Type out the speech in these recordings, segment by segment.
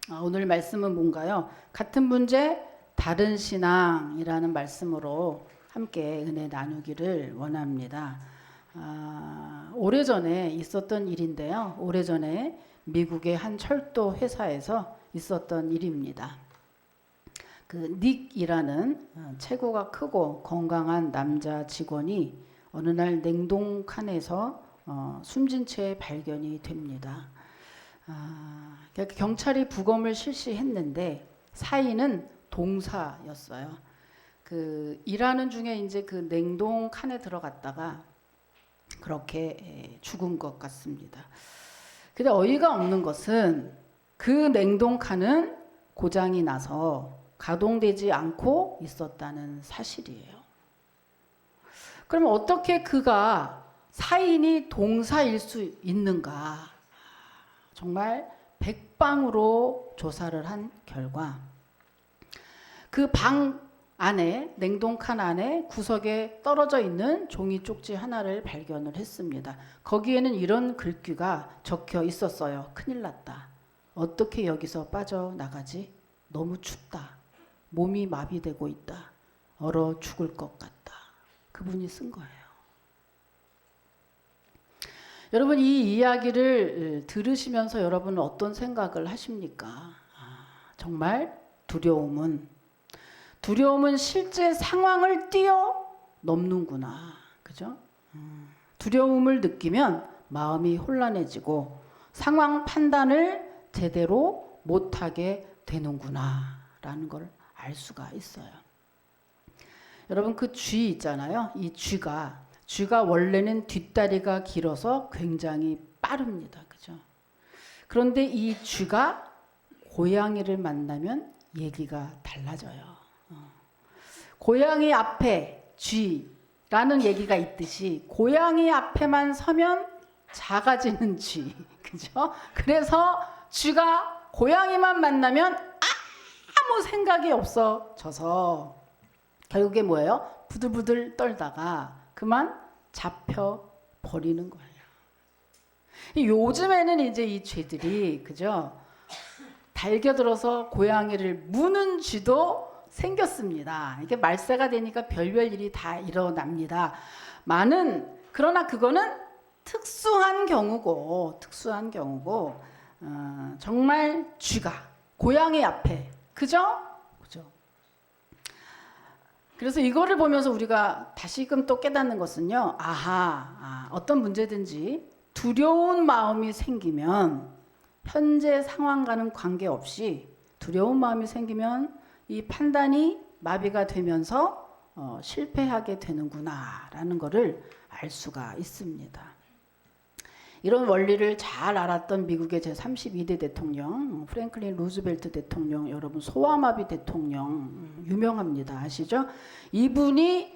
오늘 말씀은 뭔가요? 같은 문제, 다른 신앙이라는 말씀으로 함께 은혜 나누기를 원합니다. 오래전에 있었던 일인데요. 오래전에 미국의 한 철도 회사에서 있었던 일입니다. 그 닉이라는 체구가 크고 건강한 남자 직원이 어느 날 냉동칸에서 숨진 채 발견이 됩니다. 경찰이 부검을 실시했는데 사인은 동사였어요. 그 일하는 중에 이제 그 냉동 칸에 들어갔다가 그렇게 죽은 것 같습니다. 근데 어이가 없는 것은 그 냉동 칸은 고장이 나서 가동되지 않고 있었다는 사실이에요. 그러면 어떻게 그가 사인이 동사일 수 있는가? 정말 백방으로 조사를 한 결과 그 방 안에 냉동칸 안에 구석에 떨어져 있는 종이 쪽지 하나를 발견을 했습니다. 거기에는 이런 글귀가 적혀 있었어요. 큰일 났다. 어떻게 여기서 빠져나가지? 너무 춥다. 몸이 마비되고 있다. 얼어 죽을 것 같다. 그분이 쓴 거예요. 여러분, 이 이야기를 들으시면서 여러분은 어떤 생각을 하십니까? 정말 두려움은 실제 상황을 뛰어넘는구나. 그죠? 두려움을 느끼면 마음이 혼란해지고 상황 판단을 제대로 못하게 되는구나 라는 걸 알 수가 있어요. 여러분, 그 쥐 있잖아요. 이 쥐가 원래는 뒷다리가 길어서 굉장히 빠릅니다. 그죠? 그런데 이 쥐가 고양이를 만나면 얘기가 달라져요. 고양이 앞에 쥐라는 얘기가 있듯이 고양이 앞에만 서면 작아지는 쥐. 그죠? 그래서 쥐가 고양이만 만나면 아무 생각이 없어져서 결국에 뭐예요? 부들부들 떨다가 그만 잡혀 버리는 거예요. 요즘에는 이제 이 쥐들이 그죠? 달겨들어서 고양이를 무는 쥐도 생겼습니다. 이게 말세가 되니까 별별 일이 다 일어납니다. 그러나 그거는 특수한 경우고 정말 쥐가 고양이 앞에 그죠? 그래서 이거를 보면서 우리가 다시금 또 깨닫는 것은요. 어떤 문제든지 두려운 마음이 생기면 현재 상황과는 관계없이 두려운 마음이 생기면 이 판단이 마비가 되면서 실패하게 되는구나라는 것을 알 수가 있습니다. 이런 원리를 잘 알았던 미국의 제32대 대통령 프랭클린 루즈벨트 대통령, 여러분 소아마비 대통령 유명합니다. 아시죠? 이분이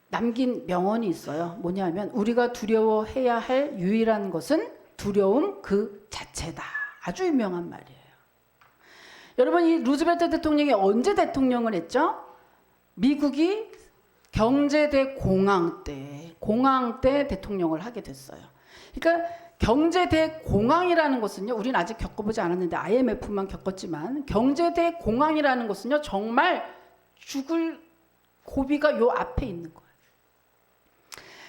남긴 명언이 있어요. 뭐냐면 우리가 두려워해야 할 유일한 것은 두려움 그 자체다. 아주 유명한 말이에요. 여러분, 이 루즈벨트 대통령이 언제 대통령을 했죠? 미국이 경제대공황 때 대통령을 하게 됐어요. 그러니까 경제대공황이라는 것은요, 우리는 아직 겪어보지 않았는데 IMF만 겪었지만 경제대공황이라는 것은요, 정말 죽을 고비가 요 앞에 있는 거예요.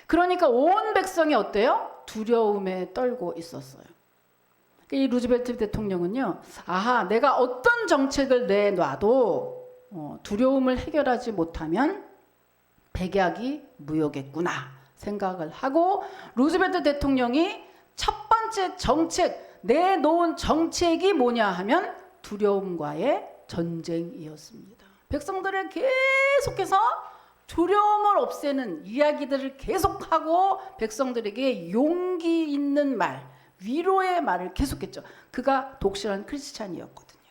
그러니까 온 백성이 어때요? 두려움에 떨고 있었어요. 이 루즈벨트 대통령은요, 내가 어떤 정책을 내놔도 두려움을 해결하지 못하면 백약이 무효겠구나 생각을 하고 루즈벨트 대통령이 첫 번째 내놓은 정책이 뭐냐 하면 두려움과의 전쟁이었습니다. 백성들을 계속해서 두려움을 없애는 이야기들을 계속하고 백성들에게 용기 있는 말, 위로의 말을 계속했죠. 그가 독실한 크리스찬이었거든요.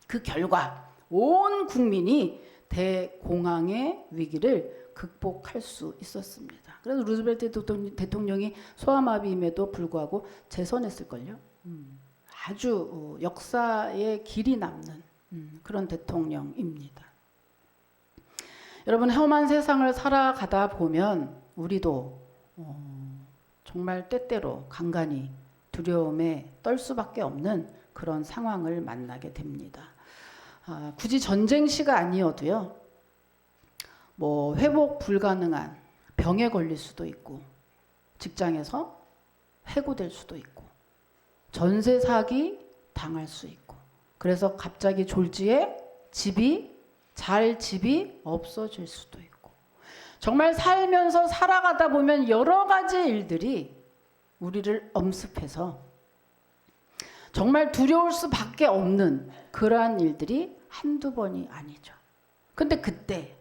그 결과 온 국민이 대공황의 위기를 극복할 수 있었습니다. 그래서 루즈벨트 대통령이 소아마비임에도 불구하고 재선했을걸요. 아주 역사에 길이 남는 그런 대통령입니다. 여러분, 험한 세상을 살아가다 보면 우리도 정말 때때로 간간히 두려움에 떨 수밖에 없는 그런 상황을 만나게 됩니다. 굳이 전쟁시가 아니어도요. 뭐 회복 불가능한 병에 걸릴 수도 있고 직장에서 해고될 수도 있고 전세 사기 당할 수 있고 그래서 갑자기 졸지에 집이 없어질 수도 있고 정말 살면서 살아가다 보면 여러 가지 일들이 우리를 엄습해서 정말 두려울 수밖에 없는 그러한 일들이 한두 번이 아니죠. 근데 그때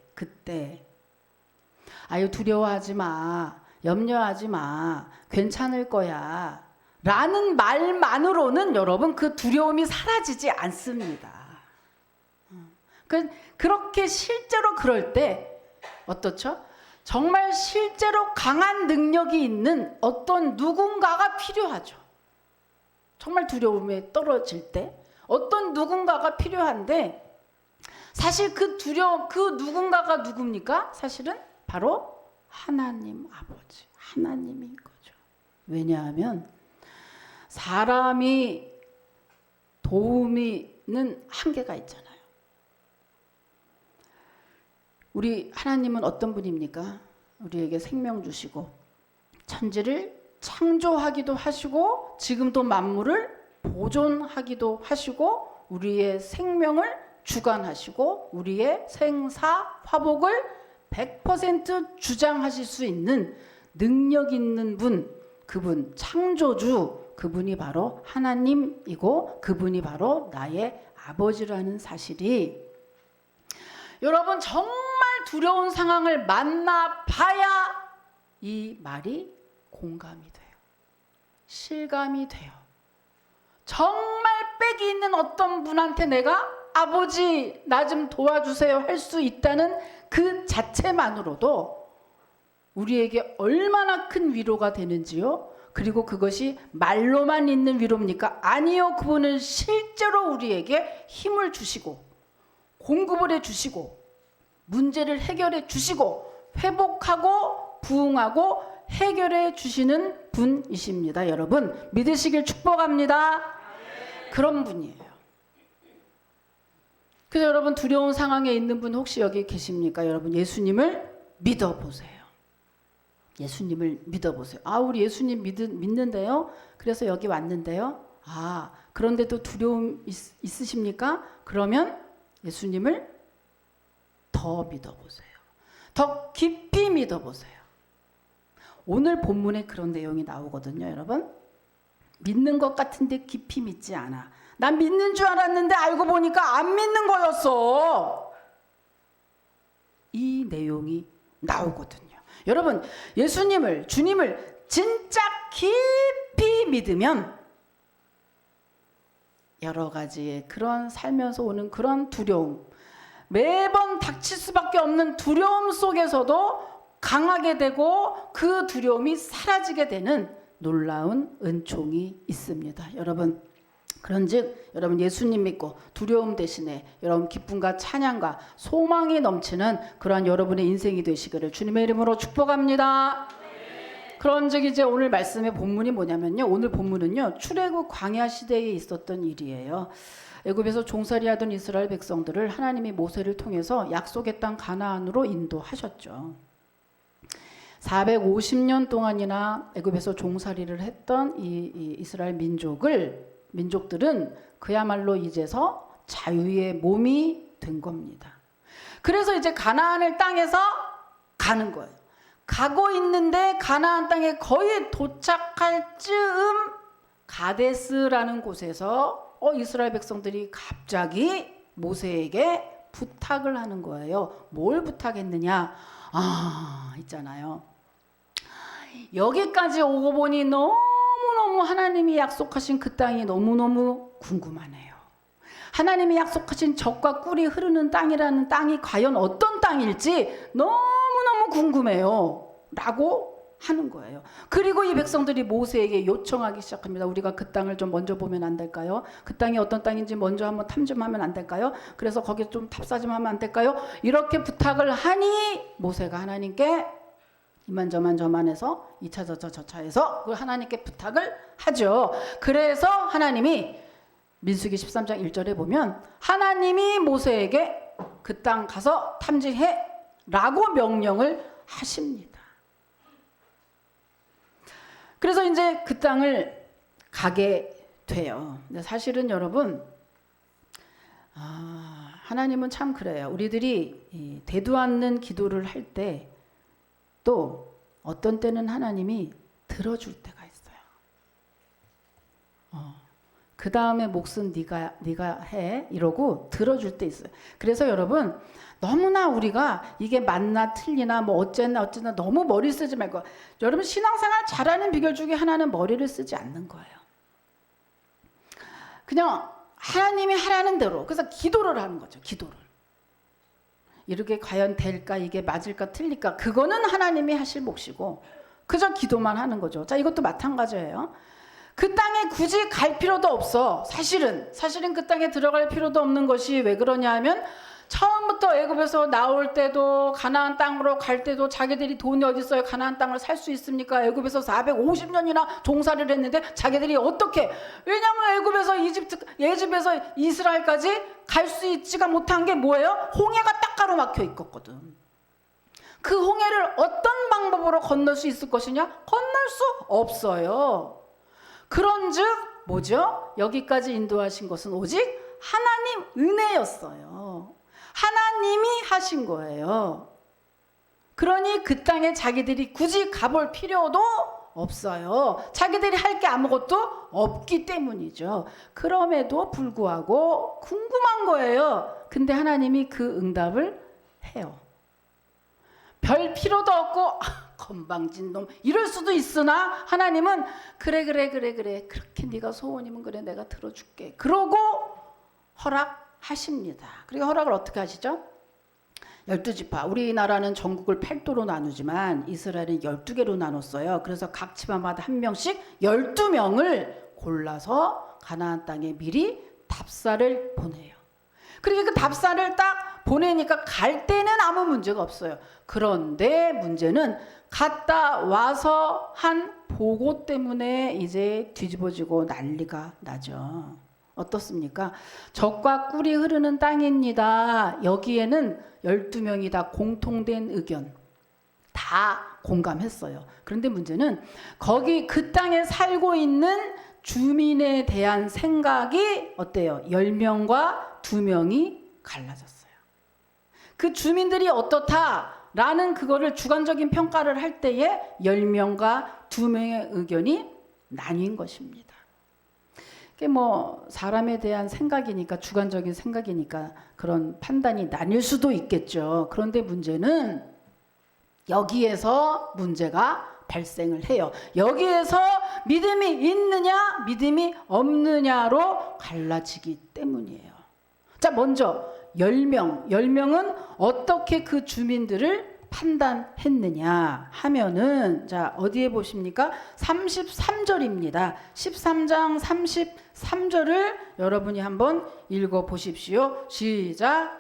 아유 두려워하지 마, 염려하지 마, 괜찮을 거야 라는 말만으로는 여러분 그 두려움이 사라지지 않습니다. 그렇게 실제로 그럴 때 어떻죠? 정말 실제로 강한 능력이 있는 어떤 누군가가 필요하죠. 정말 두려움에 떨어질 때 어떤 누군가가 필요한데 사실 그 누군가가 누굽니까? 사실은 바로 하나님 아버지, 하나님인 거죠. 왜냐하면 사람이 도우미는 한계가 있잖아요. 우리 하나님은 어떤 분입니까? 우리에게 생명 주시고 천지를 창조하기도 하시고 지금도 만물을 보존하기도 하시고 우리의 생명을 주관하시고 우리의 생사 화복을 100% 주장하실 수 있는 능력 있는 분, 그분 창조주, 그분이 바로 하나님이고 그분이 바로 나의 아버지라는 사실이 여러분 정말 두려운 상황을 만나봐야 이 말이 공감이 돼요. 실감이 돼요. 정말 빽이 있는 어떤 분한테 내가 아버지 나 좀 도와주세요 할 수 있다는 그 자체만으로도 우리에게 얼마나 큰 위로가 되는지요. 그리고 그것이 말로만 있는 위로입니까? 아니요. 그분은 실제로 우리에게 힘을 주시고 공급을 해주시고 문제를 해결해 주시고 회복하고 부흥하고 해결해 주시는 분이십니다. 여러분 믿으시길 축복합니다. 그런 분이에요. 그래서 여러분 두려운 상황에 있는 분 혹시 여기 계십니까? 여러분 예수님을 믿어보세요. 예수님을 믿어보세요. 우리 예수님 믿는데요. 그래서 여기 왔는데요. 그런데도 두려움 있으십니까? 그러면 예수님을 더 믿어보세요. 더 깊이 믿어보세요. 오늘 본문에 그런 내용이 나오거든요. 여러분 믿는 것 같은데 깊이 믿지 않아. 난 믿는 줄 알았는데 알고 보니까 안 믿는 거였어. 이 내용이 나오거든요. 여러분 예수님을 주님을 진짜 깊이 믿으면 여러 가지의 그런 살면서 오는 그런 두려움 매번 닥칠 수밖에 없는 두려움 속에서도 강하게 되고 그 두려움이 사라지게 되는 놀라운 은총이 있습니다. 여러분 그런즉 여러분 예수님 믿고 두려움 대신에 여러분 기쁨과 찬양과 소망이 넘치는 그러한 여러분의 인생이 되시기를 주님의 이름으로 축복합니다. 그런즉 이제 오늘 말씀의 본문이 뭐냐면요. 오늘 본문은요. 출애굽 광야 시대에 있었던 일이에요. 애굽에서 종살이하던 이스라엘 백성들을 하나님이 모세를 통해서 약속의 땅 가나안으로 인도하셨죠. 450년 동안이나 애굽에서 종살이를 했던 이 이스라엘 민족들은 그야말로 이제서 자유의 몸이 된 겁니다. 그래서 이제 가나안을 땅에서 가는 거예요. 가고 있는데 가나안 땅에 거의 도착할 즈음 가데스라는 곳에서 이스라엘 백성들이 갑자기 모세에게 부탁을 하는 거예요. 뭘 부탁했느냐? 있잖아요. 여기까지 오고 보니 너무너무 하나님이 약속하신 그 땅이 너무너무 궁금하네요. 하나님이 약속하신 젖과 꿀이 흐르는 땅이라는 땅이 과연 어떤 땅일지 너무너무 궁금해요. 라고 하는 거예요. 그리고 이 백성들이 모세에게 요청하기 시작합니다. 우리가 그 땅을 좀 먼저 보면 안 될까요? 그 땅이 어떤 땅인지 먼저 한번 탐험하면 안 될까요? 그래서 거기에 좀 탑사 좀 하면 안 될까요? 이렇게 부탁을 하니 모세가 하나님께 이만저만해서 2차 저차해서 그 하나님께 부탁을 하죠. 그래서 하나님이 민수기 13장 1절에 보면 하나님이 모세에게 그 땅 가서 탐지해 라고 명령을 하십니다. 그래서 이제 그 땅을 가게 돼요. 근데 사실은 여러분, 하나님은 참 그래요. 우리들이 대도 않는 기도를 할 때 또 어떤 때는 하나님이 들어줄 때가 있어요. 그 다음에 몫은 네가 해 이러고 들어줄 때 있어요. 그래서 여러분, 너무나 우리가 이게 맞나 틀리나 뭐 어쨌나 너무 머리 쓰지 말고, 여러분 신앙생활 잘하는 비결 중에 하나는 머리를 쓰지 않는 거예요. 그냥 하나님이 하라는 대로, 그래서 기도를 하는 거죠. 기도를. 이렇게 과연 될까, 이게 맞을까 틀릴까, 그거는 하나님이 하실 몫이고 그저 기도만 하는 거죠. 자, 이것도 마찬가지예요. 그 땅에 굳이 갈 필요도 없어. 사실은 그 땅에 들어갈 필요도 없는 것이 왜 그러냐 하면, 처음부터 애굽에서 나올 때도 가나안 땅으로 갈 때도 자기들이 돈이 어디 있어요? 가나안 땅을 살 수 있습니까? 애굽에서 450년이나 종사를 했는데 자기들이 어떻게, 왜냐하면 애굽에서 예집에서 이스라엘까지 갈 수 있지가 못한 게 뭐예요? 홍해가 딱 가로막혀 있었거든. 그 홍해를 어떤 방법으로 건널 수 있을 것이냐? 건널 수 없어요. 그런즉 뭐죠? 여기까지 인도하신 것은 오직 하나님 은혜였어요. 하나님이 하신 거예요. 그러니 그 땅에 자기들이 굳이 가볼 필요도 없어요. 자기들이 할 게 아무것도 없기 때문이죠. 그럼에도 불구하고 궁금한 거예요. 근데 하나님이 그 응답을 해요. 별 필요도 없고 건방진 놈 이럴 수도 있으나 하나님은 그래 그렇게 네가 소원이면 그래 내가 들어줄게 그러고 허락하십니다. 그리고 허락을 어떻게 하시죠? 12지파, 우리나라는 전국을 8도로 나누지만 이스라엘은 12개로 나눴어요. 그래서 각 지파마다 한 명씩 12명을 골라서 가나안 땅에 미리 답사를 보내요. 그러니까 그 답사를 딱 보내니까 갈 때는 아무 문제가 없어요. 그런데 문제는 갔다 와서 한 보고 때문에 이제 뒤집어지고 난리가 나죠. 어떻습니까? 젖과 꿀이 흐르는 땅입니다. 여기에는 12명이 다 공통된 의견 다 공감했어요. 그런데 문제는 거기 그 땅에 살고 있는 주민에 대한 생각이 어때요? 10명과 2명이 갈라졌어요. 그 주민들이 어떻다라는 그거를 주관적인 평가를 할 때에 10명과 2명의 의견이 나뉜 것입니다. 그게 뭐 사람에 대한 생각이니까, 주관적인 생각이니까 그런 판단이 나뉠 수도 있겠죠. 그런데 문제는 여기에서 문제가 발생을 해요. 여기에서 믿음이 있느냐 믿음이 없느냐로 갈라지기 때문이에요. 자, 먼저 10명은 어떻게 그 주민들을 판단했느냐 하면은, 자, 어디에 보십니까? 33절입니다. 13장 33절을 여러분이 한번 읽어 보십시오. 시작.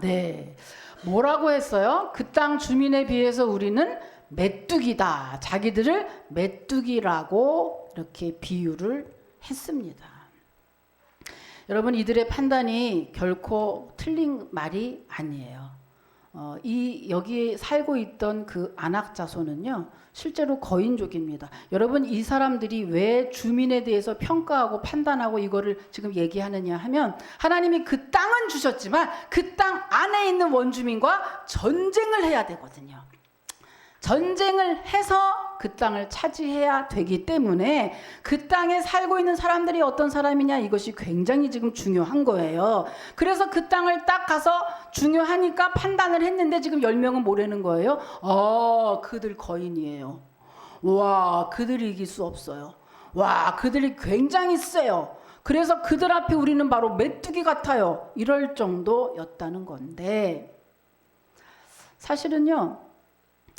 네, 뭐라고 했어요? 그 땅 주민에 비해서 우리는 메뚜기다. 자기들을 메뚜기라고 이렇게 비유를 했습니다. 여러분, 이들의 판단이 결코 틀린 말이 아니에요. 여기 살고 있던 그 아낙 자손은요, 실제로 거인족입니다. 여러분, 이 사람들이 왜 주민에 대해서 평가하고 판단하고 이거를 지금 얘기하느냐 하면, 하나님이 그 땅은 주셨지만 그 땅 안에 있는 원주민과 전쟁을 해야 되거든요. 전쟁을 해서 그 땅을 차지해야 되기 때문에 그 땅에 살고 있는 사람들이 어떤 사람이냐, 이것이 굉장히 지금 중요한 거예요. 그래서 그 땅을 딱 가서 중요하니까 판단을 했는데 지금 10명은 뭐라는 거예요? 그들 거인이에요. 와, 그들이 이길 수 없어요. 와, 그들이 굉장히 세요. 그래서 그들 앞에 우리는 바로 메뚜기 같아요. 이럴 정도였다는 건데, 사실은요,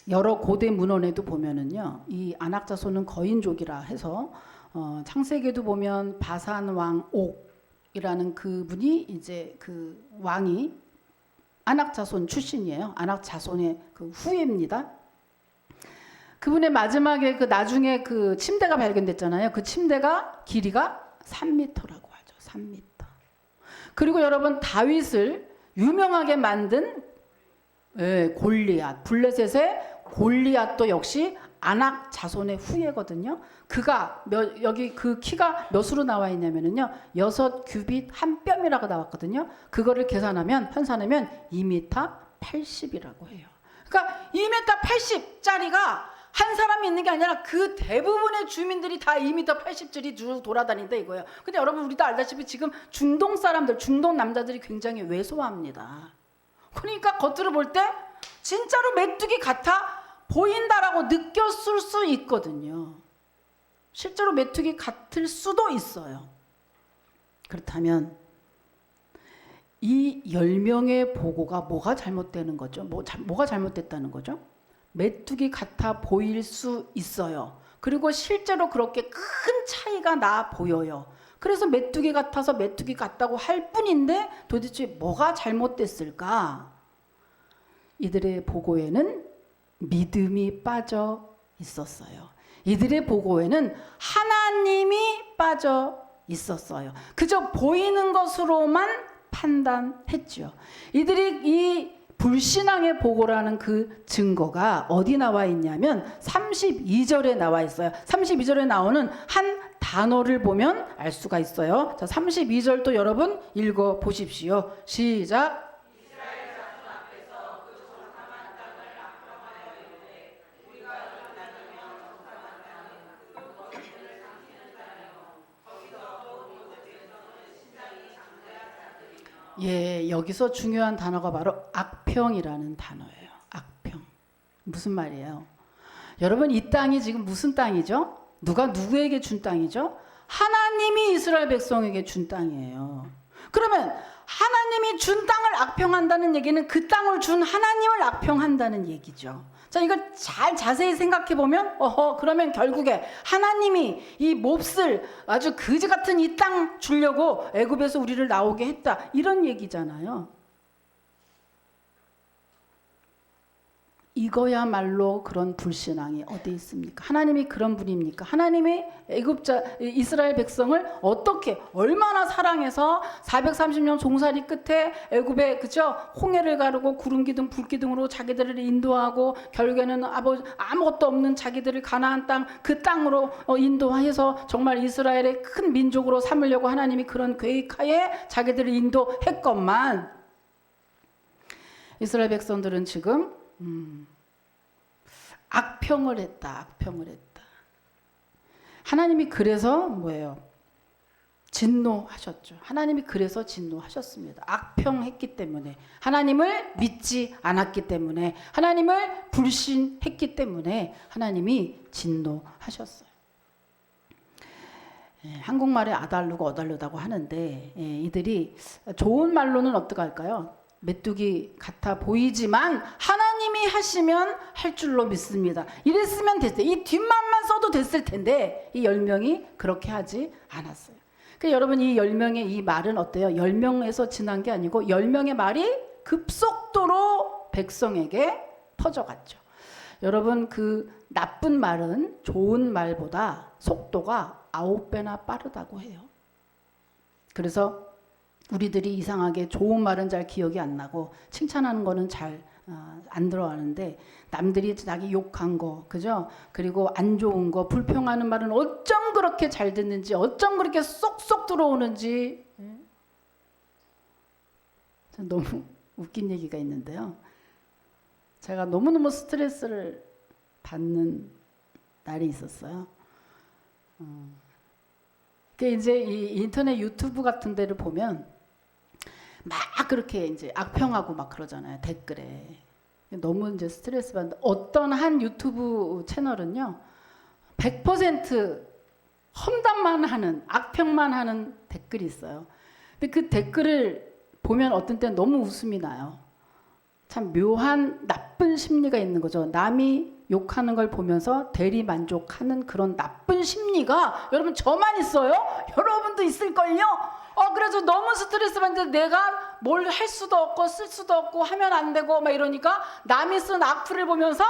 여러 고대 문헌에도 보면은요, 이 아낙 자손은 거인족이라 해서 창세기에도 보면 바산 왕 옥이라는 그분이 이제 그 왕이 아낙 자손 출신이에요. 아낙 자손의 그 후예입니다. 그분의 마지막에 그 나중에 그 침대가 발견됐잖아요. 그 침대가 길이가 3m라고 하죠. 3m. 그리고 여러분 다윗을 유명하게 만든 골리앗, 블레셋의 골리앗도 역시 아낙 자손의 후예거든요. 그가 여기 그 키가 몇으로 나와 있냐면요. 6규빗 한 뼘이라고 나왔거든요. 그거를 계산하면 환산하면 2m 80이라고 해요. 그러니까 2m 80짜리가 한 사람이 있는 게 아니라 그 대부분의 주민들이 다 2m 80짜리 쭉 돌아다닌다 이거예요. 근데 여러분 우리도 알다시피 지금 중동 사람들, 중동 남자들이 굉장히 왜소합니다. 그러니까 겉으로 볼 때 진짜로 메뚜기 같아 보인다라고 느꼈을 수 있거든요. 실제로 메뚜기 같을 수도 있어요. 그렇다면 이 10명의 보고가 뭐가 잘못되는 거죠? 뭐가 잘못됐다는 거죠? 메뚜기 같아 보일 수 있어요. 그리고 실제로 그렇게 큰 차이가 나 보여요. 그래서 메뚜기 같아서 메뚜기 같다고 할 뿐인데 도대체 뭐가 잘못됐을까? 이들의 보고에는 믿음이 빠져 있었어요. 이들의 보고에는 하나님이 빠져 있었어요. 그저 보이는 것으로만 판단했죠. 이들이 이 불신앙의 보고라는 그 증거가 어디 나와 있냐면 32절에 나와 있어요. 32절에 나오는 한 단어를 보면 알 수가 있어요. 자, 32절도 여러분 읽어 보십시오. 시작. 예, 여기서 중요한 단어가 바로 악평이라는 단어예요. 악평. 무슨 말이에요? 여러분 이 땅이 지금 무슨 땅이죠? 누가 누구에게 준 땅이죠? 하나님이 이스라엘 백성에게 준 땅이에요. 그러면 하나님이 준 땅을 악평한다는 얘기는 그 땅을 준 하나님을 악평한다는 얘기죠. 자, 이걸 잘 자세히 생각해 보면 그러면 결국에 하나님이 이 몹쓸 아주 그지 같은 이 땅 주려고 애굽에서 우리를 나오게 했다. 이런 얘기잖아요. 이거야말로 그런 불신앙이 어디 있습니까? 하나님이 그런 분입니까? 하나님이 이스라엘 백성을 어떻게 얼마나 사랑해서 430년 종살이 끝에 애굽에 그죠? 홍해를 가르고 구름 기둥 불 기둥으로 자기들을 인도하고 결국에는 아무것도 없는 자기들을 가나안 땅 그 땅으로 인도해서 정말 이스라엘의 큰 민족으로 삼으려고 하나님이 그런 계획하에 자기들을 인도했건만 이스라엘 백성들은 지금 악평을 했다. 하나님이 그래서 뭐예요? 진노하셨죠. 하나님이 그래서 진노하셨습니다. 악평했기 때문에, 하나님을 믿지 않았기 때문에, 하나님을 불신했기 때문에 하나님이 진노하셨어요. 한국말에 아달루고 어달루다고 하는데 이들이 좋은 말로는 어떡할까요? 메뚜기 같아 보이지만 하나님이 하시면 할 줄로 믿습니다. 이랬으면 됐어요. 이 뒷말만 써도 됐을 텐데 이 10명이 그렇게 하지 않았어요. 그러니까 여러분 이 10명의 이 말은 어때요? 10명에서 지난 게 아니고 10명의 말이 급속도로 백성에게 퍼져갔죠. 여러분 그 나쁜 말은 좋은 말보다 속도가 9배나 빠르다고 해요. 그래서 우리들이 이상하게 좋은 말은 잘 기억이 안 나고 칭찬하는 거는 잘 안 들어가는데 남들이 자기 욕한 거, 그죠? 그리고 안 좋은 거, 불평하는 말은 어쩜 그렇게 잘 듣는지, 어쩜 그렇게 쏙쏙 들어오는지. 너무 웃긴 얘기가 있는데요. 제가 너무너무 스트레스를 받는 날이 있었어요. 그게 이제 이 인터넷 유튜브 같은 데를 보면 막 그렇게 이제 악평하고 막 그러잖아요. 댓글에. 너무 이제 스트레스 받는데 어떤 한 유튜브 채널은요. 100% 험담만 하는, 악평만 하는 댓글이 있어요. 근데 그 댓글을 보면 어떤 때는 너무 웃음이 나요. 참 묘한 나쁜 심리가 있는 거죠. 남이 욕하는 걸 보면서 대리 만족하는 그런 나쁜 심리가 여러분 저만 있어요? 여러분도 있을걸요? 그래서 너무 스트레스 받는데 내가 뭘 할 수도 없고 쓸 수도 없고 하면 안 되고 막 이러니까 남이 쓴 악플을 보면서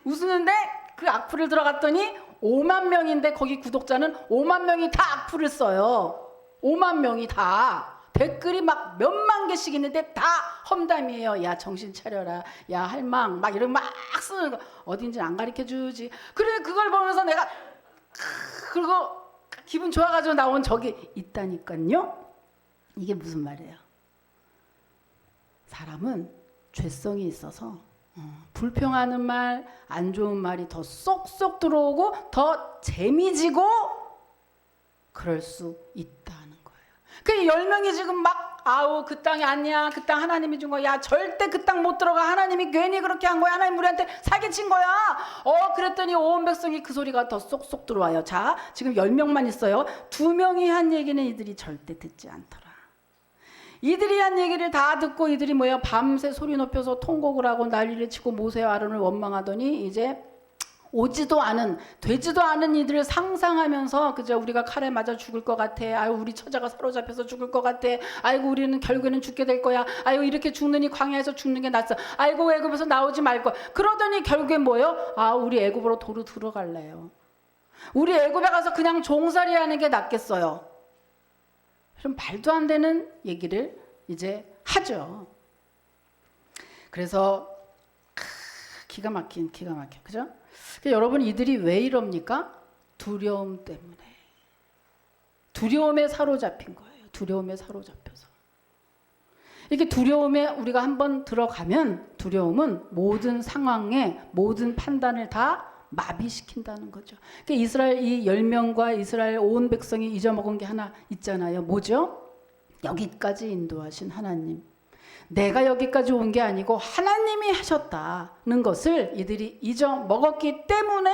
웃으는데 그 악플을 들어갔더니 5만 명인데 거기 구독자는 5만 명이 다 악플을 써요. 5만 명이 다. 댓글이 막 몇만 개씩 있는데 다 험담이에요. 야 정신 차려라. 야 할망 막 이런 막 쓰는 거 어딘지 안 가르쳐주지. 그래 그걸 보면서 내가 그리고 기분 좋아가지고 나온 적이 있다니까요. 이게 무슨 말이에요? 사람은 죄성이 있어서 불평하는 말, 안 좋은 말이 더 쏙쏙 들어오고 더 재미지고 그럴 수 있다는 거예요. 그 10명이 지금 막 아우 그 땅이 아니야. 그 땅 하나님이 준 거야. 절대 그 땅 못 들어가. 하나님이 괜히 그렇게 한 거야. 하나님 우리한테 사기친 거야. 그랬더니 온 백성이 그 소리가 더 쏙쏙 들어와요. 자, 지금 10명만 있어요. 2명이 한 얘기는 이들이 절대 듣지 않더라. 이들이 한 얘기를 다 듣고 이들이 밤새 소리 높여서 통곡을 하고 난리를 치고 모세와 아론을 원망하더니 이제 오지도 않은 되지도 않은 이들을 상상하면서 그저 우리가 칼에 맞아 죽을 것 같아. 아유 우리 처자가 사로잡혀서 죽을 것 같아. 아이고 우리는 결국에는 죽게 될 거야. 아이고 이렇게 죽느니 광야에서 죽는 게 낫어. 아이고 애굽에서 나오지 말 거야. 그러더니 결국엔 우리 애굽으로 도로 들어갈래요. 우리 애굽에 가서 그냥 종살이 하는 게 낫겠어요. 그럼 말도 안 되는 얘기를 이제 하죠. 그래서 기가 막혀 그죠? 여러분 이들이 왜 이럽니까? 두려움 때문에. 두려움에 사로잡힌 거예요. 두려움에 사로잡혀서. 이렇게 두려움에 우리가 한번 들어가면 두려움은 모든 상황에 모든 판단을 다 마비시킨다는 거죠. 그러니까 이스라엘 이 10명과 이스라엘 온 백성이 잊어먹은 게 하나 있잖아요. 뭐죠? 여기까지 인도하신 하나님. 내가 여기까지 온 게 아니고 하나님이 하셨다는 것을 이들이 잊어먹었기 때문에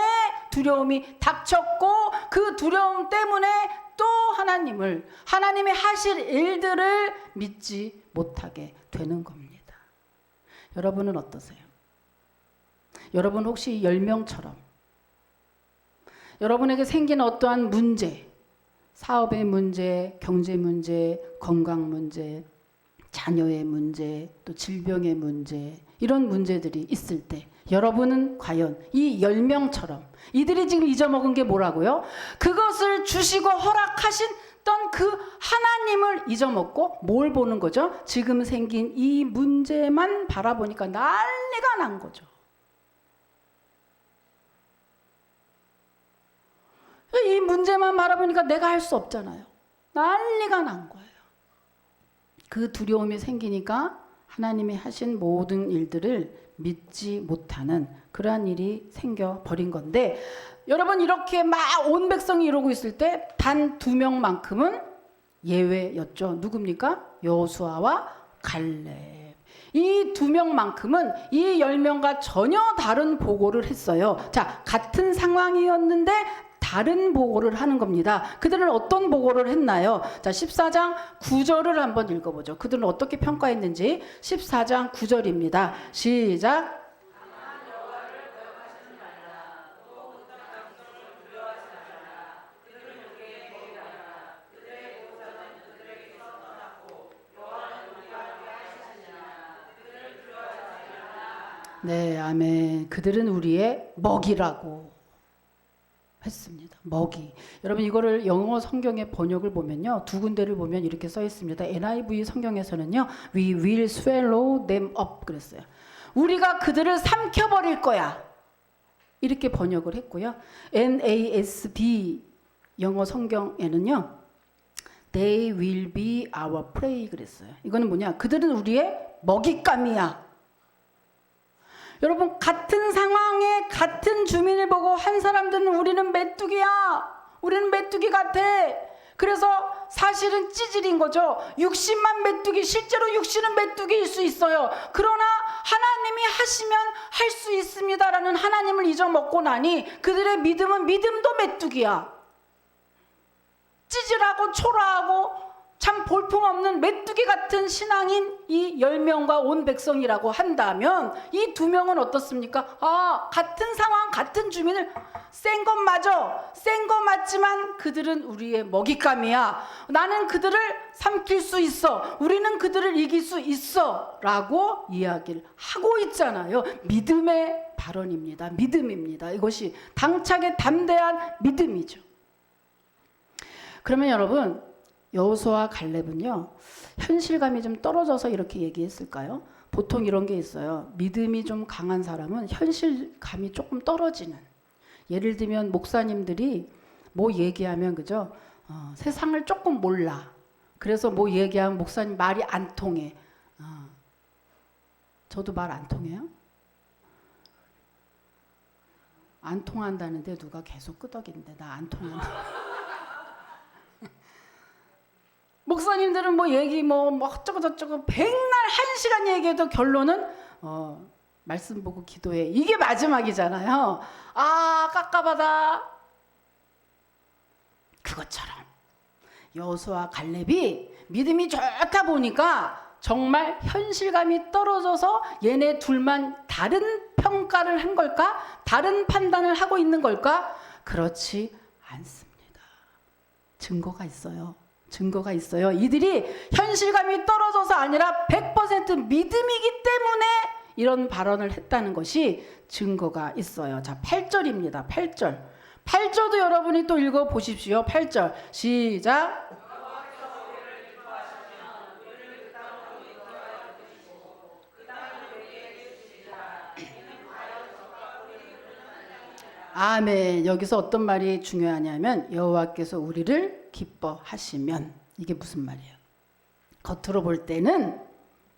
두려움이 닥쳤고 그 두려움 때문에 또 하나님이 하실 일들을 믿지 못하게 되는 겁니다. 여러분은 어떠세요? 여러분 혹시 10명처럼 여러분에게 생긴 어떠한 문제, 사업의 문제, 경제 문제, 건강 문제, 자녀의 문제, 또 질병의 문제 이런 문제들이 있을 때 여러분은 과연 이 10명처럼 이들이 지금 잊어먹은 게 뭐라고요? 그것을 주시고 허락하셨던 그 하나님을 잊어먹고 뭘 보는 거죠? 지금 생긴 이 문제만 바라보니까 난리가 난 거죠. 이 문제만 바라보니까 내가 할 수 없잖아요. 난리가 난 거예요. 그 두려움이 생기니까 하나님이 하신 모든 일들을 믿지 못하는 그러한 일이 생겨버린 건데 여러분 이렇게 막 온 백성이 이러고 있을 때 단 2명만큼은 예외였죠. 누굽니까? 여호수아와 갈렙. 이 2명만큼은 이 10명과 전혀 다른 보고를 했어요. 자, 같은 상황이었는데 다른 보고를 하는 겁니다. 그들은 어떤 보고를 했나요? 자, 14장 9절을 한번 읽어보죠. 그들은 어떻게 평가했는지 14장 9절입니다. 시작. 네, 아멘. 그들은 우리의 먹이라고 했습니다. 먹이. 여러분 이거를 영어 성경의 번역을 보면요. 두 군데를 보면 이렇게 써 있습니다. NIV 성경에서는요. We will swallow them up 그랬어요. 우리가 그들을 삼켜버릴 거야. 이렇게 번역을 했고요. NASB 영어 성경에는요. They will be our prey 그랬어요. 이거는 뭐냐? 그들은 우리의 먹잇감이야. 여러분 같은 상황에 같은 주민을 보고 한 사람들은 우리는 메뚜기야. 우리는 메뚜기 같아. 그래서 사실은 찌질인 거죠. 육신만 메뚜기, 실제로 육신은 메뚜기일 수 있어요. 그러나 하나님이 하시면 할 수 있습니다라는 하나님을 잊어먹고 나니 그들의 믿음은 믿음도 메뚜기야. 찌질하고 초라하고 참 볼품없는 메뚜기 같은 신앙인 이 10명과 온 백성이라고 한다면 이 2명은 어떻습니까? 같은 상황, 같은 주민을 센 건 맞아. 센 건 맞지만 그들은 우리의 먹잇감이야. 나는 그들을 삼킬 수 있어. 우리는 그들을 이길 수 있어. 라고 이야기를 하고 있잖아요. 믿음의 발언입니다. 믿음입니다. 이것이 당차게 담대한 믿음이죠. 그러면 여러분, 여호수아와 갈렙은요, 현실감이 좀 떨어져서 이렇게 얘기했을까요? 보통 이런 게 있어요. 믿음이 좀 강한 사람은 현실감이 조금 떨어지는. 예를 들면 목사님들이 뭐 얘기하면 그죠? 세상을 조금 몰라. 그래서 뭐 얘기하면 목사님 말이 안 통해. 저도 말 안 통해요? 안 통한다는데 누가 계속 끄덕이는데 나 안 통한다. 목사님들은 뭐 얘기 뭐 어쩌고 저쩌고 백날 1시간 얘기해도 결론은 말씀 보고 기도해. 이게 마지막이잖아요. 깝깝하다. 그것처럼 여호수아와 갈렙이 믿음이 좋다 보니까 정말 현실감이 떨어져서 얘네 둘만 다른 평가를 한 걸까? 다른 판단을 하고 있는 걸까? 그렇지 않습니다. 증거가 있어요. 증거가 있어요. 이들이 현실감이 떨어져서 아니라 100% 믿음이기 때문에 이런 발언을 했다는 것이 증거가 있어요. 자, 8절입니다. 8절. 8절도 여러분이 또 읽어 보십시오. 8절. 시작. 아멘. 여기서 어떤 말이 중요하냐면 여호와께서 우리를 기뻐하시면, 이게 무슨 말이에요? 겉으로 볼 때는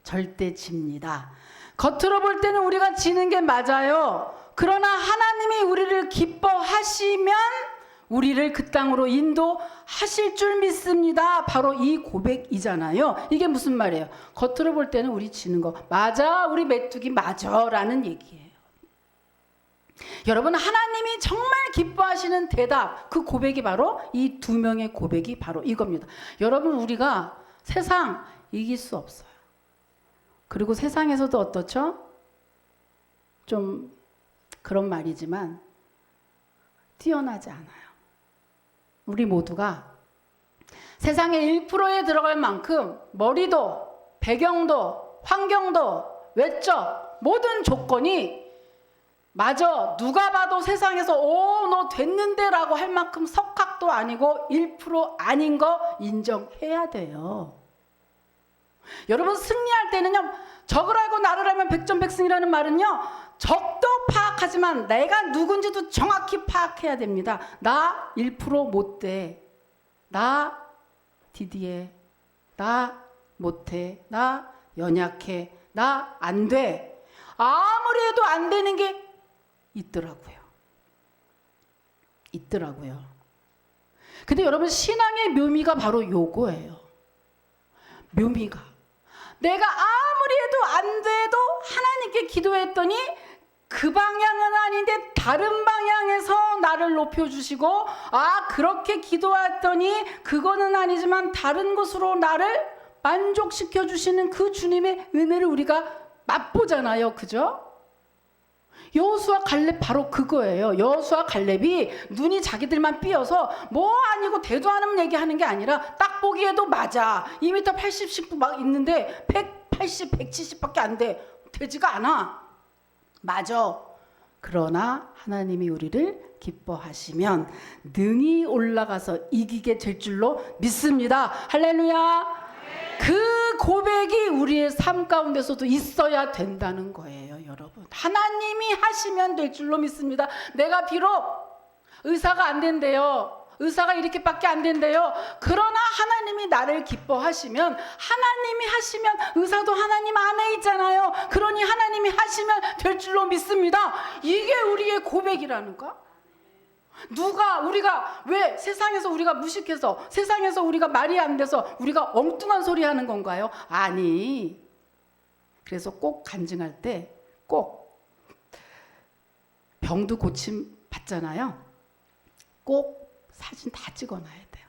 절대 집니다. 겉으로 볼 때는 우리가 지는 게 맞아요. 그러나 하나님이 우리를 기뻐하시면 우리를 그 땅으로 인도하실 줄 믿습니다. 바로 이 고백이잖아요. 이게 무슨 말이에요? 겉으로 볼 때는 우리 지는 거 맞아, 우리 메뚜기 맞아 라는 얘기예요. 여러분, 하나님이 정말 기뻐하시는 대답, 그 고백이 바로 이 2명의 고백이 바로 이겁니다. 여러분, 우리가 세상 이길 수 없어요. 그리고 세상에서도 어떻죠? 좀 그런 말이지만 뛰어나지 않아요. 우리 모두가 세상의 1%에 들어갈 만큼 머리도, 배경도, 환경도, 외적 모든 조건이 맞아, 누가 봐도 세상에서 너 됐는데 라고 할 만큼 석학도 아니고 1% 아닌 거 인정해야 돼요. 여러분, 승리할 때는요, 적을 알고 나를 알면 백전백승이라는 말은요, 적도 파악하지만 내가 누군지도 정확히 파악해야 됩니다. 나 1% 못 돼. 나 디디해. 나 못해. 나 연약해. 나 안 돼. 아무리 해도 안 되는 게 있더라고요. 근데 여러분, 신앙의 묘미가 바로 요거예요. 묘미가. 내가 아무리 해도 안 돼도 하나님께 기도했더니 그 방향은 아닌데 다른 방향에서 나를 높여주시고, 그렇게 기도했더니 그거는 아니지만 다른 것으로 나를 만족시켜 주시는 그 주님의 은혜를 우리가 맛보잖아요. 그죠? 여호수아 갈렙 바로 그거예요. 여호수아 갈렙이 눈이 자기들만 삐어서 뭐 아니고 대도 않으면 얘기하는 게 아니라 딱 보기에도 맞아. 2m 80씩 막 있는데 180, 170밖에 안 돼. 되지가 않아. 맞아. 그러나 하나님이 우리를 기뻐하시면 능히 올라가서 이기게 될 줄로 믿습니다. 할렐루야. 그 고백이 우리의 삶 가운데서도 있어야 된다는 거예요, 여러분. 하나님이 하시면 될 줄로 믿습니다. 내가 비록 의사가 안 된대요. 의사가 이렇게밖에 안 된대요. 그러나 하나님이 나를 기뻐하시면, 하나님이 하시면 의사도 하나님 안에 있잖아요. 그러니 하나님이 하시면 될 줄로 믿습니다. 이게 우리의 고백이라는가? 우리가 왜 세상에서 우리가 무식해서, 세상에서 우리가 말이 안 돼서 우리가 엉뚱한 소리 하는 건가요? 아니, 그래서 꼭 간증할 때 꼭 병도 고침 받잖아요. 꼭 사진 다 찍어놔야 돼요.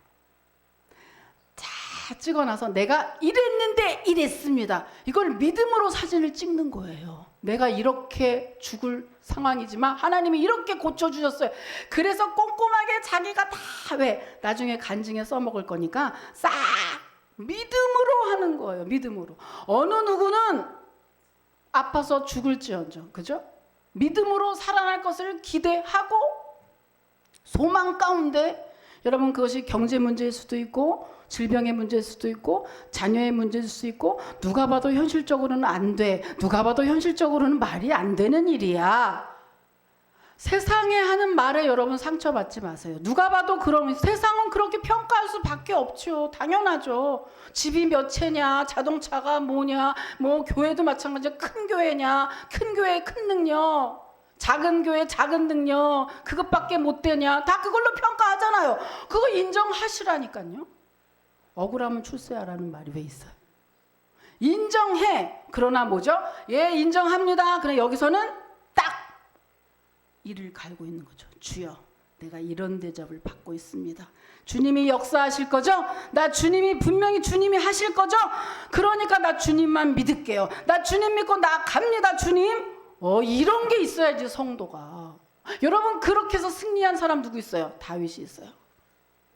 잘 다 찍어놔서 내가 이랬는데 이랬습니다. 이걸 믿음으로 사진을 찍는 거예요. 내가 이렇게 죽을 상황이지만 하나님이 이렇게 고쳐주셨어요. 그래서 꼼꼼하게 자기가 다 왜 나중에 간증에 써먹을 거니까 싹 믿음으로 하는 거예요. 믿음으로. 어느 누구는 아파서 죽을지언정, 그죠? 믿음으로 살아날 것을 기대하고 소망 가운데, 여러분 그것이 경제 문제일 수도 있고 질병의 문제일 수도 있고 자녀의 문제일 수도 있고, 누가 봐도 현실적으로는 안 돼, 누가 봐도 현실적으로는 말이 안 되는 일이야. 세상에 하는 말에 여러분 상처받지 마세요. 누가 봐도 그러면 세상은 그렇게 평가할 수밖에 없죠. 당연하죠. 집이 몇 채냐, 자동차가 뭐냐, 뭐 교회도 마찬가지야. 큰 교회냐, 큰 교회 큰 능력, 작은 교회 작은 능력, 그것밖에 못 되냐, 다 그걸로 평가하잖아요. 그거 인정하시라니까요. 억울하면 출세하라는 말이 왜 있어요? 인정해. 그러나 뭐죠? 예, 인정합니다. 그래 여기서는 딱 이를 갈고 있는 거죠. 주여, 내가 이런 대접을 받고 있습니다. 주님이 역사하실 거죠? 나 주님이 분명히 주님이 하실 거죠? 그러니까 나 주님만 믿을게요. 나 주님 믿고 나 갑니다. 주님. 이런 게 있어야지 성도가. 여러분 그렇게 해서 승리한 사람 누구 있어요? 다윗이 있어요.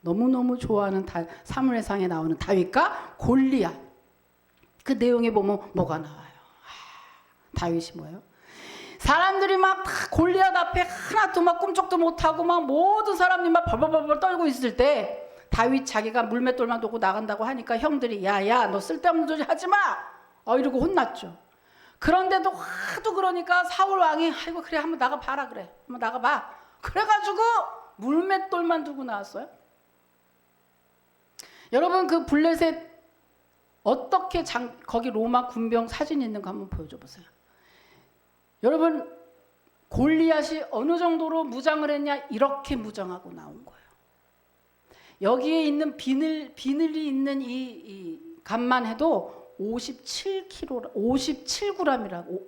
너무너무 좋아하는 사무엘상에 나오는 다윗과 골리앗. 그 내용에 보면 뭐가 나와요? 다윗이 뭐예요? 사람들이 막 골리앗 앞에 하나도 막 꿈쩍도 못하고 막 모든 사람들이 막 벌벌벌벌 떨고 있을 때 다윗 자기가 물맷돌만 놓고 나간다고 하니까 형들이 야야 너 쓸데없는 소리 하지 마! 이러고 혼났죠. 그런데도 하도 그러니까 사울 왕이 아이고 그래 한번 나가봐라 그래. 한번 나가봐. 그래가지고 물맷돌만 두고 나왔어요. 여러분 그 블레셋 어떻게 거기 로마 군병 사진 있는 거 한번 보여줘 보세요. 여러분 골리앗이 어느 정도로 무장을 했냐? 이렇게 무장하고 나온 거예요. 여기에 있는 비늘이 있는 이 값만 해도 57kg, 57g이라고.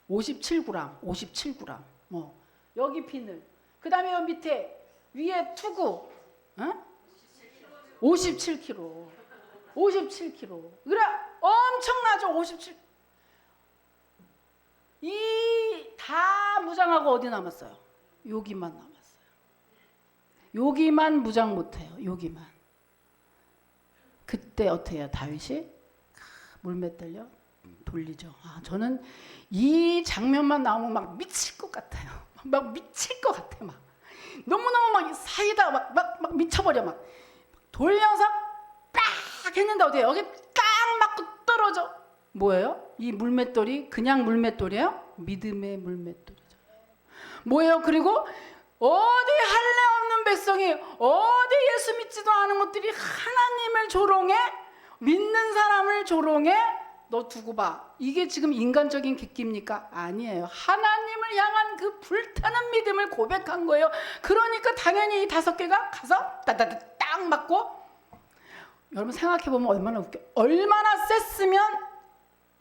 57g. 여기 비늘. 그다음에 여기 밑에 위에 투구. 57kg. 57kg. 그래 엄청나죠? 57. 이 다 무장하고 어디 남았어요? 여기만 남았어요. 여기만 무장 못해요. 여기만. 그때 어떻게 해요? 다윗이 물맷 들려 돌리죠. 저는 이 장면만 나오면 막 미칠 것 같아요. 막 미칠 것 같아. 막 너무너무 막 사이다 막 미쳐버려. 막 돌려서 딱 했는데 어디에 여기 딱 맞고 떨어져. 뭐예요? 이 물맷돌이 그냥 물맷돌이에요? 믿음의 물맷돌이죠. 뭐예요? 그리고 어디 할례 없는 백성이 어디 예수 믿지도 않은 것들이 하나님을 조롱해? 믿는 사람을 조롱해? 너 두고 봐. 이게 지금 인간적인 객기입니까? 아니에요. 하나님을 향한 그 불타는 믿음을 고백한 거예요. 그러니까 당연히 이 5개가 가서 따다닥 딱 맞고, 여러분 생각해보면 얼마나 웃겨. 얼마나 셌으면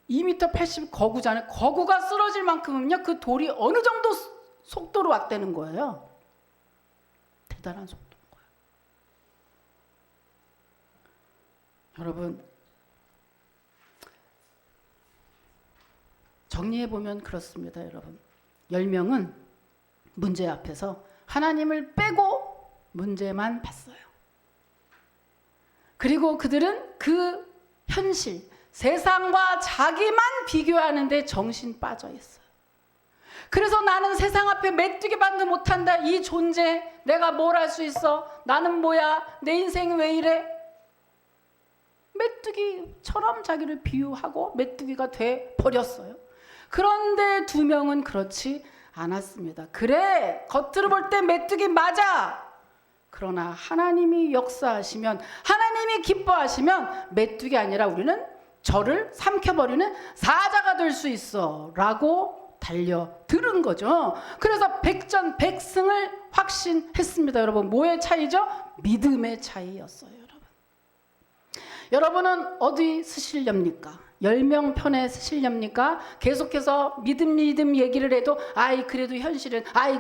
2m 80 거구잖아요. 거구가 쓰러질 만큼은요 그 돌이 어느 정도 속도로 왔다는 거예요. 대단한 속도인 거예요. 여러분 정리해보면 그렇습니다. 여러분 10명은 문제 앞에서 하나님을 빼고 문제만 봤어요. 그리고 그들은 그 현실, 세상과 자기만 비교하는데 정신 빠져 있어요. 그래서 나는 세상 앞에 메뚜기 반도 못한다. 이 존재, 내가 뭘 할 수 있어? 나는 뭐야? 내 인생이 왜 이래? 메뚜기처럼 자기를 비유하고 메뚜기가 돼 버렸어요. 그런데 2명은 그렇지 않았습니다. 그래, 겉으로 볼 때 메뚜기 맞아. 그러나 하나님이 역사하시면, 하나님이 기뻐하시면 메뚜기 아니라 우리는 저를 삼켜버리는 사자가 될 수 있어 라고 달려들은 거죠. 그래서 백전백승을 확신했습니다. 여러분 뭐의 차이죠? 믿음의 차이였어요. 여러분은 어디 쓰시렵니까? 10명 편에 쓰시렵니까? 계속해서 믿음 얘기를 해도 아이 그래도 현실은 아이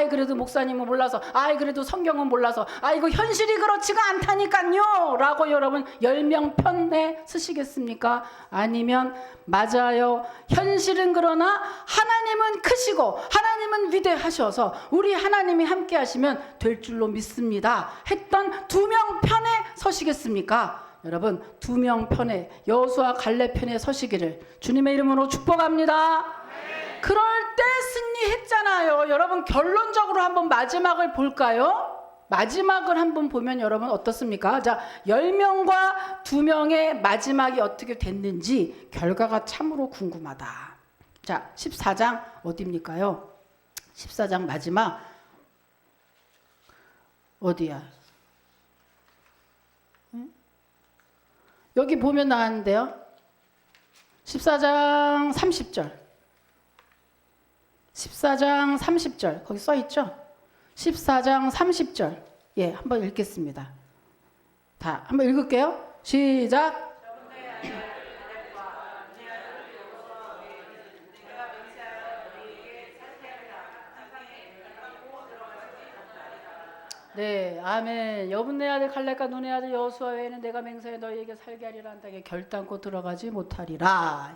그래도 목사님은 몰라서 아이 그래도 성경은 몰라서 이거 현실이 그렇지가 않다니까요 라고 여러분 10명 편에 쓰시겠습니까? 아니면 맞아요, 현실은 그러나 하나님은 크시고 하나님은 위대하셔서 우리 하나님이 함께 하시면 될 줄로 믿습니다 했던 2명 편에 서시겠습니까? 여러분 2명 편에 여호수아 갈렙 편에 서시기를 주님의 이름으로 축복합니다. 그럴 때 승리했잖아요. 여러분 결론적으로 한번 마지막을 볼까요? 마지막을 한번 보면 여러분 어떻습니까? 자, 10명과 2명의 마지막이 어떻게 됐는지 결과가 참으로 궁금하다. 자, 14장 어디입니까요? 14장 마지막 어디야? 여기 보면 나왔는데요. 14장 30절. 14장 30절. 거기 써 있죠? 14장 30절. 예, 한번 읽겠습니다. 다 한번 읽을게요. 시작. 네, 아멘. 여분네 아들 갈렙과 눈의 아들 여호수아 외에는 내가 맹세해 너희에게 살게 하리라 한 땅에 결단코 들어가지 못하리라.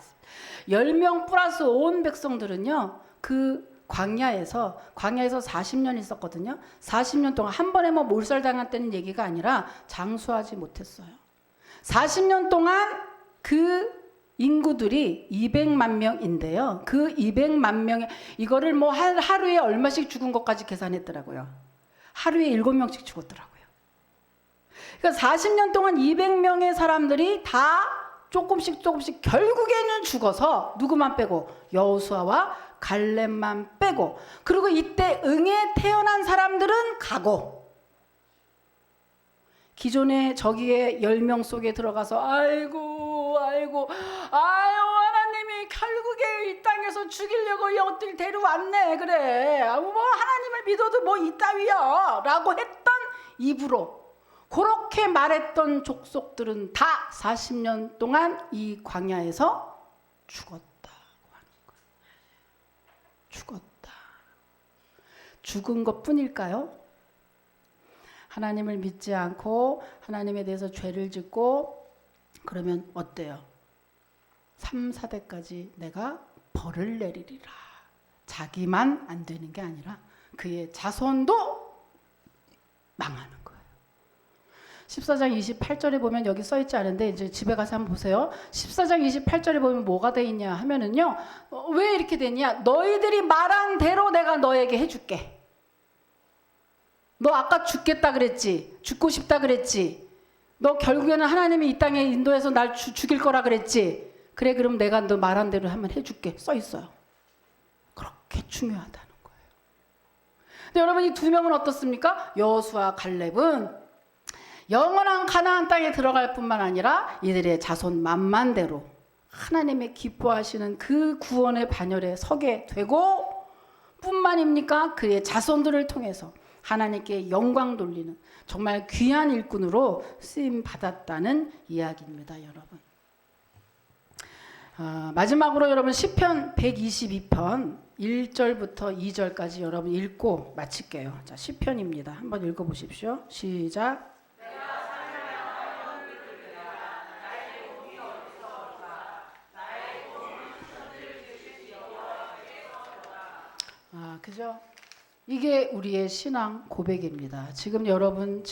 10명 플러스 온 백성들은요, 그 광야에서 40년 있었거든요. 40년 동안 한 번에 뭐 몰살당했다는 얘기가 아니라 장수하지 못했어요. 40년 동안 그 인구들이 200만 명인데요. 그 200만 명에 이거를 뭐 하루에 얼마씩 죽은 것까지 계산했더라고요. 하루에 7명씩 죽었더라고요. 그러니까 40년 동안 200명의 사람들이 다 조금씩 결국에는 죽어서 누구만 빼고 여호수아와 갈렙만 빼고, 그리고 이때 응에 태어난 사람들은 가고, 기존에 저기에 10명 속에 들어가서 아이고 하나님이 결국에 이 땅에서 죽이려고 이것들 데려왔네 그래 뭐 하나님을 믿어도 뭐 이따위야 라고 했던 입으로 그렇게 말했던 족속들은 다 40년 동안 이 광야에서 죽었다고 하는 거예요. 죽었다. 죽은 것 뿐일까요? 하나님을 믿지 않고 하나님에 대해서 죄를 짓고 그러면 어때요? 3, 4대까지 내가 벌을 내리리라. 자기만 안 되는 게 아니라 그의 자손도 망하는 거예요. 14장 28절에 보면 여기 써 있지 않은데 이제 집에 가서 한번 보세요. 14장 28절에 보면 뭐가 돼 있냐 하면은요. 왜 이렇게 되냐? 너희들이 말한 대로 내가 너에게 해줄게. 너 아까 죽겠다 그랬지. 죽고 싶다 그랬지. 너 결국에는 하나님이 이 땅에 인도해서 날 죽일 거라 그랬지. 그래 그럼 내가 너 말한 대로 한번 해줄게. 써 있어요. 그렇게 중요하다는 거예요. 근데 여러분 이 2명은 어떻습니까? 여호수아 갈렙은 영원한 가나안 땅에 들어갈 뿐만 아니라 이들의 자손 만만대로 하나님의 기뻐하시는 그 구원의 반열에 서게 되고 뿐만입니까? 그의 자손들을 통해서 하나님께 영광 돌리는 정말 귀한 일꾼으로 쓰임 받았다는 이야기입니다, 여러분. 마지막으로 여러분 시편 122편 1절부터 2절까지 여러분 읽고 마칠게요. 자, 시편입니다. 한번 읽어보십시오. 시작. 그죠? 이게 우리의 신앙 고백입니다. 지금 여러분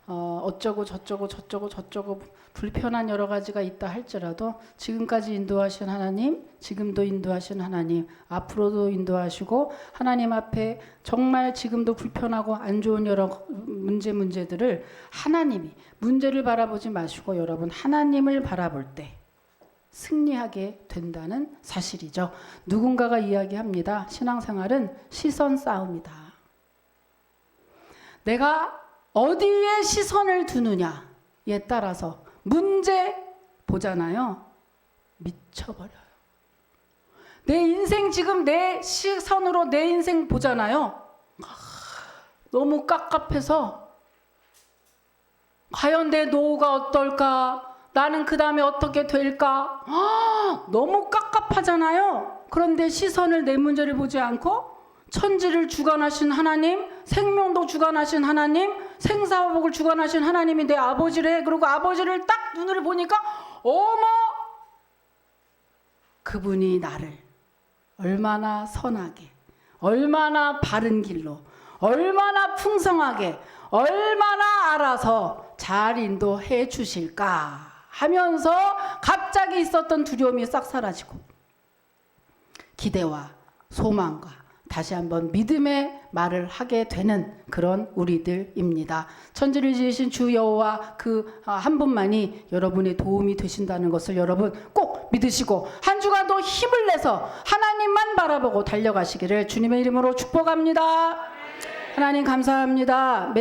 어쩌고 저쩌고 불편한 여러 가지가 있다 할지라도 지금까지 인도하신 하나님, 지금도 인도하신 하나님, 앞으로도 인도하시고 하나님 앞에 정말 지금도 불편하고 안 좋은 여러 문제들을 하나님이 문제를 바라보지 마시고 여러분 하나님을 바라볼 때 승리하게 된다는 사실이죠. 누군가가 이야기합니다. 신앙생활은 시선 싸움이다. 내가 어디에 시선을 두느냐에 따라서 문제 보잖아요. 미쳐버려요. 내 인생 지금 내 시선으로 내 인생 보잖아요. 너무 깝깝해서 과연 내 노후가 어떨까? 나는 그 다음에 어떻게 될까? 너무 깝깝하잖아요. 그런데 시선을 내 문제를 보지 않고 천지를 주관하신 하나님, 생명도 주관하신 하나님, 생사화복을 주관하신 하나님이 내 아버지래. 그리고 아버지를 딱 눈을 보니까 어머! 그분이 나를 얼마나 선하게, 얼마나 바른 길로, 얼마나 풍성하게, 얼마나 알아서 잘 인도해 주실까 하면서 갑자기 있었던 두려움이 싹 사라지고 기대와 소망과 다시 한번 믿음의 말을 하게 되는 그런 우리들입니다. 천지를 지으신 주 여호와 그 한 분만이 여러분의 도움이 되신다는 것을 여러분 꼭 믿으시고 한 주간도 힘을 내서 하나님만 바라보고 달려가시기를 주님의 이름으로 축복합니다. 하나님 감사합니다.